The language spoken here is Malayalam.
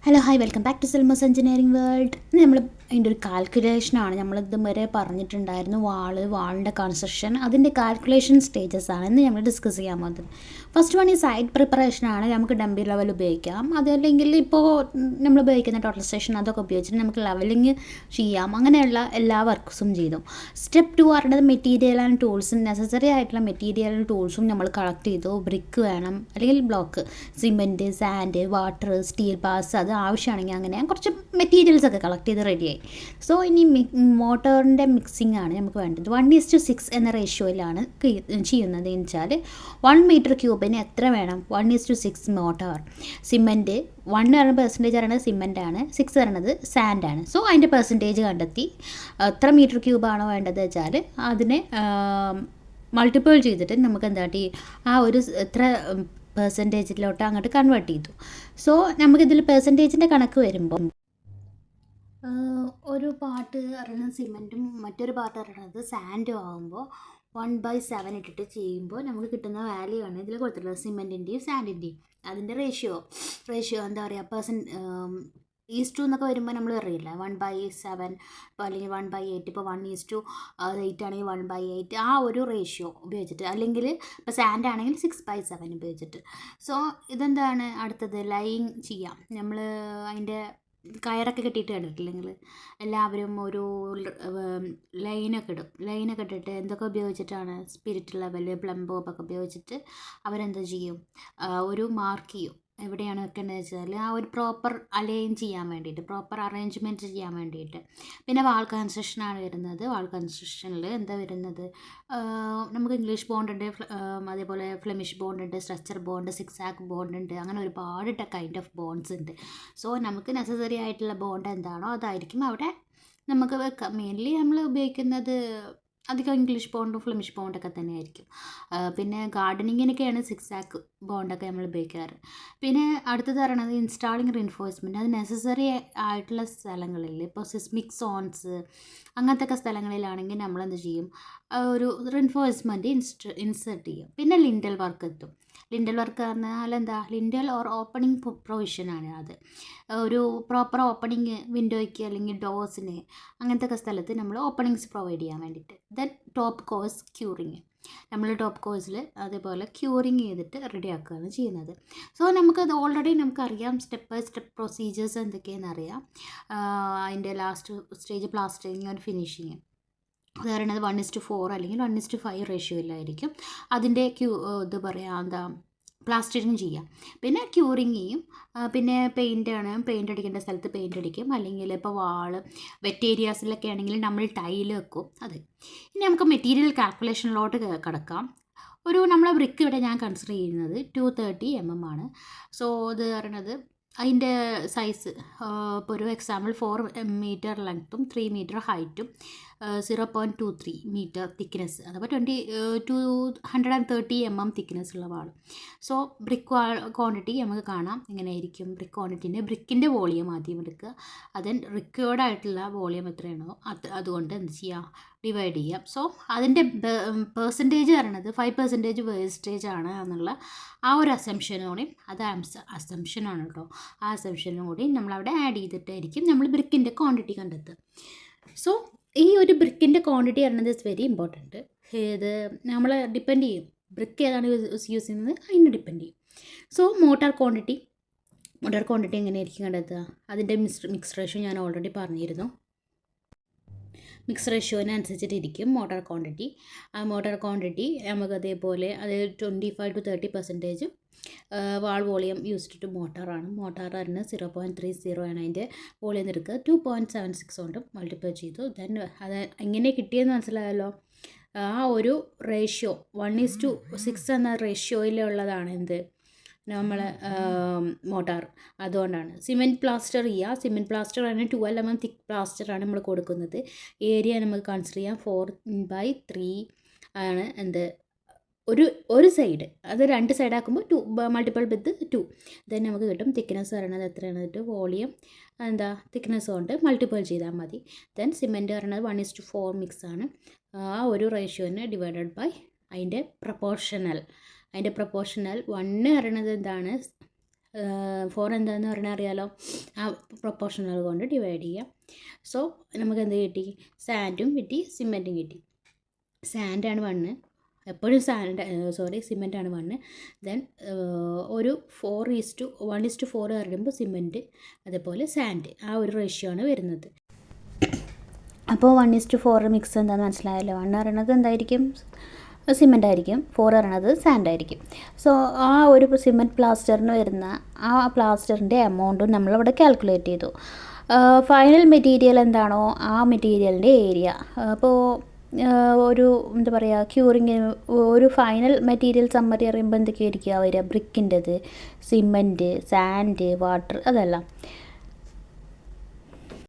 Hello hi welcome back to സെൽമോസ് എഞ്ചിനീയറിംഗ് വേൾഡ്. നമ്മൾ അതിൻ്റെ ഒരു കാൽക്കുലേഷനാണ് നമ്മളിതും വരെ പറഞ്ഞിട്ടുണ്ടായിരുന്നു. വാളിൻ്റെ കൺസ്ട്രക്ഷൻ, അതിൻ്റെ കാൽക്കുലേഷൻ സ്റ്റേജസ് ആണ് ഇന്ന് നമ്മൾ ഡിസ്കസ് ചെയ്യാൻ പോകുന്നത്. ഫസ്റ്റ് വൺ ഈ സൈഡ് പ്രിപ്പറേഷനാണ്. നമുക്ക് ഡംബി ലെവൽ ഉപയോഗിക്കാം, അതല്ലെങ്കിൽ ഇപ്പോൾ നമ്മൾ ഉപയോഗിക്കുന്ന ടോട്ടൽ സ്റ്റേഷൻ അതൊക്കെ ഉപയോഗിച്ചിട്ട് നമുക്ക് ലെവലിങ് ചെയ്യാം. അങ്ങനെയുള്ള എല്ലാ വർക്ക്സും ചെയ്തു. സ്റ്റെപ്പ് 2 പറയുന്നത് മെറ്റീരിയൽ ആൻഡ് ടൂൾസും, നെസസറി ആയിട്ടുള്ള മെറ്റീരിയൽ ടൂൾസും നമ്മൾ കളക്ട് ചെയ്തു. ബ്രിക്ക് വേണം, അല്ലെങ്കിൽ block, cement, sand, water, steel pass, അത് ആവശ്യമാണെങ്കിൽ അങ്ങനെ കുറച്ച് മെറ്റീരിയൽസ് ഒക്കെ കളക്ട് ചെയ്ത് റെഡിയായി. സോ ഇനി മോട്ടറിൻ്റെ മിക്സിംഗ് ആണ് നമുക്ക് വേണ്ടത്. 1:6 എന്ന റേഷ്യോയിലാണ് ചെയ്യുന്നത്. എന്ന് വെച്ചാൽ 1 മീറ്റർ ക്യൂബിന് എത്ര വേണം? 1:6 മോട്ടർ. സിമെൻറ്റ് 1 പറയുന്ന പെർസെൻറ്റേജ് പറയുന്നത് സിമെൻറ്റാണ്, 6 പറയുന്നത് സാൻഡാണ്. സോ അതിൻ്റെ പെർസെൻറ്റേജ് കണ്ടെത്തി എത്ര മീറ്റർ ക്യൂബാണോ വേണ്ടത് വെച്ചാൽ അതിനെ മൾട്ടിപ്പിൾ ചെയ്തിട്ട് നമുക്ക് എന്താട്ടി ആ ഒരു എത്ര പെർസെൻറ്റേജിലോട്ട് അങ്ങോട്ട് കൺവേർട്ട് ചെയ്തു. സോ നമുക്കിതിൽ പെർസെൻറ്റേജിൻ്റെ കണക്ക് വരുമ്പോൾ ഒരു പാർട്ട് പറയുന്നത് സിമെൻറ്റും മറ്റൊരു പാർട്ട് പറയുന്നത് സാൻഡും ആകുമ്പോൾ 1/7 ഇട്ടിട്ട് ചെയ്യുമ്പോൾ നമുക്ക് കിട്ടുന്ന വാല്യൂ ആണ് ഇതിൽ കൊടുത്തിട്ടുള്ളത്. സിമെൻറ്റിൻ്റെയും സാൻഡിൻ്റെയും അതിൻ്റെ റേഷ്യോ എന്താ പറയുക, ഈസ്റ്റു എന്നൊക്കെ വരുമ്പോൾ നമ്മൾ അറിയില്ല 1/7 ഇപ്പോൾ അല്ലെങ്കിൽ 1/8, ഇപ്പോൾ 1:8 ആണെങ്കിൽ 1/8 ആ ഒരു റേഷ്യോ ഉപയോഗിച്ചിട്ട്, അല്ലെങ്കിൽ ഇപ്പോൾ സാൻഡ് ആണെങ്കിൽ 6/7 ഉപയോഗിച്ചിട്ട്. സോ ഇതെന്താണ് അടുത്തത് ലൈൻ ചെയ്യാം. നമ്മൾ അതിൻ്റെ കയറൊക്കെ കെട്ടിയിട്ട് കണ്ടിട്ടില്ലെങ്കിൽ എല്ലാവരും ഒരു ലൈനൊക്കെ ഇടും. ലൈനൊക്കെ ഇട്ടിട്ട് എന്തൊക്കെ ഉപയോഗിച്ചിട്ടാണ് സ്പിരിറ്റ് ലെവൽ, പ്ലംബോബൊക്കെ ഉപയോഗിച്ചിട്ട് അവരെന്താ ചെയ്യും, ഒരു മാർക്ക് ചെയ്യും എവിടെയാണ് വെക്കേണ്ടത് വെച്ചാൽ ആ ഒരു പ്രോപ്പർ അലൈൻ ചെയ്യാൻ വേണ്ടിയിട്ട്, പ്രോപ്പർ അറേഞ്ച്മെൻറ്റ് ചെയ്യാൻ വേണ്ടിയിട്ട്. പിന്നെ വാൾ കൺസ്ട്രക്ഷനാണ് വരുന്നത്. വാൾ കൺസ്ട്രക്ഷനിൽ എന്താ വരുന്നത്, നമുക്ക് ഇംഗ്ലീഷ് ബോണ്ട് ഉണ്ട്, അതേപോലെ ഫ്ലെമിഷ് ബോണ്ട് ഉണ്ട്, സ്ട്രക്ചർ ബോണ്ട്, സിക്സാക്ക് ബോണ്ട് ഉണ്ട്, അങ്ങനെ ഒരുപാട് കൈൻഡ് ഓഫ് ബോണ്ട്സ് ഉണ്ട്. സോ നമുക്ക് നെസസറി ആയിട്ടുള്ള ബോണ്ട് എന്താണോ അതായിരിക്കും അവിടെ നമുക്ക് വെക്കാം. മെയിൻലി നമ്മൾ ഉപയോഗിക്കുന്നത് അധികം ഇംഗ്ലീഷ് ബോണ്ടും ഫ്ലെമിഷ് ബോണ്ടൊക്കെ തന്നെയായിരിക്കും. പിന്നെ ഗാർഡനിങ്ങിനൊക്കെയാണ് സിക്സാക്ക് ബോണ്ടൊക്കെ നമ്മൾ ഉപയോഗിക്കാറ്. പിന്നെ അടുത്തത് പറയണത് ഇൻസ്റ്റാളിങ് റിൻഫോഴ്സ്മെൻറ്റ്. അത് നെസസറി ആയിട്ടുള്ള സ്ഥലങ്ങളിൽ, ഇപ്പോൾ സിസ്മിക് സോൺസ് അങ്ങനത്തെ ഒക്കെ സ്ഥലങ്ങളിലാണെങ്കിൽ നമ്മളെന്ത് ചെയ്യും, ഒരു റിൻഫോഴ്സ്മെൻറ്റ് ഇൻസേർട്ട് ചെയ്യും. പിന്നെ ലിൻഡൽ വർക്ക് എത്തും. ലിൻഡൽ വർക്ക് പറഞ്ഞാൽ എന്താ, ലിൻഡൽ ഓർ ഓപ്പണിംഗ് പ്രൊവിഷനാണ് അത്. ഒരു പ്രോപ്പർ ഓപ്പണിങ് വിൻഡോയ്ക്ക് അല്ലെങ്കിൽ ഡോസിന് അങ്ങനത്തെ ഒക്കെ സ്ഥലത്ത് നമ്മൾ ഓപ്പണിങ്സ് പ്രൊവൈഡ് ചെയ്യാൻ വേണ്ടിയിട്ട്. Then top course curing. നമ്മൾ ടോപ്പ് കോഴ്സിൽ അതേപോലെ ക്യൂറിങ് ചെയ്തിട്ട് റെഡിയാക്കുകയാണ് ചെയ്യുന്നത്. സോ നമുക്കത് ഓൾറെഡി നമുക്കറിയാം, സ്റ്റെപ്പ് ബൈ സ്റ്റെപ്പ് പ്രൊസീജിയേഴ്സ് എന്തൊക്കെയാണെന്ന് അറിയാം. അതിൻ്റെ last stage plastering and finishing. അത് പറയുന്നത് 1:4 അല്ലെങ്കിൽ 1:5 റേഷ്യോയിലായിരിക്കും അതിൻ്റെ ഇത് പറയാം എന്താ പ്ലാസ്റ്ററിങ് ചെയ്യാം. പിന്നെ ക്യൂറിങ് ചെയ്യും. പിന്നെ പെയിൻ്റ് അടിക്കേണ്ട സ്ഥലത്ത് പെയിൻ്റ് അടിക്കും, അല്ലെങ്കിൽ ഇപ്പോൾ വാള് വെറ്റ് ഏരിയാസിലൊക്കെ ആണെങ്കിൽ നമ്മൾ ടൈല് വെക്കും. അത് ഇനി നമുക്ക് മെറ്റീരിയൽ കാൽക്കുലേഷനിലോട്ട് കിടക്കാം. നമ്മളെ ബ്രിക്ക് ഇവിടെ ഞാൻ കൺസിഡർ ചെയ്യുന്നത് 230 mm ആണ്. സോ ഇത് പറയുന്നത് അതിൻ്റെ സൈസ്, ഇപ്പോൾ ഒരു എക്സാമ്പിൾ 4 മീറ്റർ ലെങ്ത്തും 3 മീറ്റർ ഹൈറ്റും 0.23 മീറ്റർ തിക്നെസ്, അഥവാ 230 mm തിക്നെസ് ഉള്ള വാൾ. സോ ബ്രിക്ക് ക്വാണ്ടിറ്റി നമുക്ക് കാണാം എങ്ങനെയായിരിക്കും. ബ്രിക്കിൻ്റെ വോളിയം ആദ്യം എടുക്കുക, അതിന് റിക്വേർഡ് ആയിട്ടുള്ള വോളിയം എത്രയാണോ അതുകൊണ്ട് എന്ത് ചെയ്യുക, ഡിവൈഡ് ചെയ്യാം. സോ അതിൻ്റെ പെർസെൻറ്റേജ് പറയണത് 5% വേസ്റ്റേജ് ആണ് എന്നുള്ള ആ ഒരു അസംഷനോടെയും, അത് അസംഷനാണ് കേട്ടോ, ആ അസംഷനും കൂടി നമ്മളവിടെ ആഡ് ചെയ്തിട്ടായിരിക്കും നമ്മൾ ബ്രിക്കിൻ്റെ ക്വാണ്ടിറ്റി കണ്ടെത്തുക. സോ ഈ ഒരു ബ്രിക്കിൻ്റെ ക്വാണ്ടിറ്റി പറയുന്നത് ഇറ്റ്സ് വെരി ഇമ്പോർട്ടൻറ്റ്. ഇത് നമ്മൾ ഡിപ്പെൻഡ് ചെയ്യും, ബ്രിക്ക് ഏതാണ് യൂസ് ചെയ്യുന്നത് അതിന് ഡിപ്പെൻഡ് ചെയ്യും. സോ മോട്ടാർ ക്വാണ്ടിറ്റി എങ്ങനെയായിരിക്കും കണ്ടെത്തുക, അതിൻ്റെ മിക്സ് റേഷ്യോ ഞാൻ ഓൾറെഡി പറഞ്ഞിരുന്നു. മിക്സ് റേഷ്യോനനുസരിച്ചിട്ടിരിക്കും മോട്ടർ ക്വാണ്ടിറ്റി. ആ മോട്ടർ ക്വാണ്ടിറ്റി നമുക്ക് അതേപോലെ അത് 25 to 30% wall volume used to മോട്ടറാണ്. മോട്ടർ വരുന്നത് 0.30 ആണ് അതിൻ്റെ വോളിയം എടുക്കുക. 2.76 കൊണ്ട് മൾട്ടിപ്ലൈ ചെയ്തു. ദെൻ അത് എങ്ങനെ കിട്ടിയെന്ന് മനസ്സിലായല്ലോ. ആ ഒരു റേഷ്യോ 1:6 എന്ന റേഷ്യോയിലുള്ളതാണ് എന്ത്, നമ്മൾ മോട്ടാർ. അതുകൊണ്ടാണ് സിമെൻറ്റ് പ്ലാസ്റ്റർ ചെയ്യുക. സിമെൻറ്റ് പ്ലാസ്റ്റർ ആണ് 12 mm തിക്ക് പ്ലാസ്റ്ററാണ് നമ്മൾ കൊടുക്കുന്നത്. ഏരിയ നമുക്ക് കൺസിഡർ ചെയ്യാം 4/3 ആണ്. എന്ത് ഒരു സൈഡ്, അത് 2 സൈഡാക്കുമ്പോൾ 2 മൾട്ടിപ്പിൾ വിത്ത് 2. ദെൻ നമുക്ക് കിട്ടും തിക്നെസ് പറയുന്നത് എത്രയാണ്, വോളിയം എന്താ തിക്നെസ് കൊണ്ട് മൾട്ടിപ്പിൾ ചെയ്താൽ മതി. ദെൻ സിമെൻറ്റ് പറയുന്നത് 1:4 മിക്സ് ആണ്. ആ ഒരു റേഷ്യോനെ ഡിവൈഡഡ് ബൈ അതിൻ്റെ പ്രപ്പോർഷണൽ 1 പറയുന്നത് എന്താണ്, 4 എന്താണെന്ന് പറഞ്ഞാൽ അറിയാലോ, ആ പ്രൊപ്പോർഷണൽ കൊണ്ട് ഡിവൈഡ് ചെയ്യാം. സോ നമുക്ക് എന്ത് കിട്ടി? സാൻഡും കിട്ടി, സിമെൻറ്റും കിട്ടി. സാൻഡാണ് 1, എപ്പോഴും സിമെൻറ്റാണ് 1. ദെൻ ഒരു 1:4 പറയുമ്പോൾ സിമെൻറ്റ്, അതേപോലെ സാൻഡ്, ആ ഒരു റേഷ്യോ ആണ് വരുന്നത്. അപ്പോൾ 1:4 മിക്സ് എന്താണെന്ന് മനസ്സിലായല്ലോ. 1 പറയണത് എന്തായിരിക്കും? സിമെൻ്റ് ആയിരിക്കും. 4 പറയണത് സാൻഡ് ആയിരിക്കും. സോ ആ ഒരു സിമെൻറ്റ് പ്ലാസ്റ്ററിന് വരുന്ന ആ പ്ലാസ്റ്ററിൻ്റെ എമൗണ്ടും നമ്മളിവിടെ കാൽക്കുലേറ്റ് ചെയ്തു. ഫൈനൽ മെറ്റീരിയൽ എന്താണോ ആ മെറ്റീരിയലിൻ്റെ ഏരിയ. അപ്പോൾ ഒരു എന്താ പറയുക, ക്യൂറിങ്ങിന് ഒരു ഫൈനൽ മെറ്റീരിയൽ സമ്മറി അറിയുമ്പോൾ എന്തൊക്കെയായിരിക്കുക വരിക? ബ്രിക്കിൻ്റെത്, സിമെൻറ്റ്, സാൻഡ്, വാട്ടർ, അതെല്ലാം.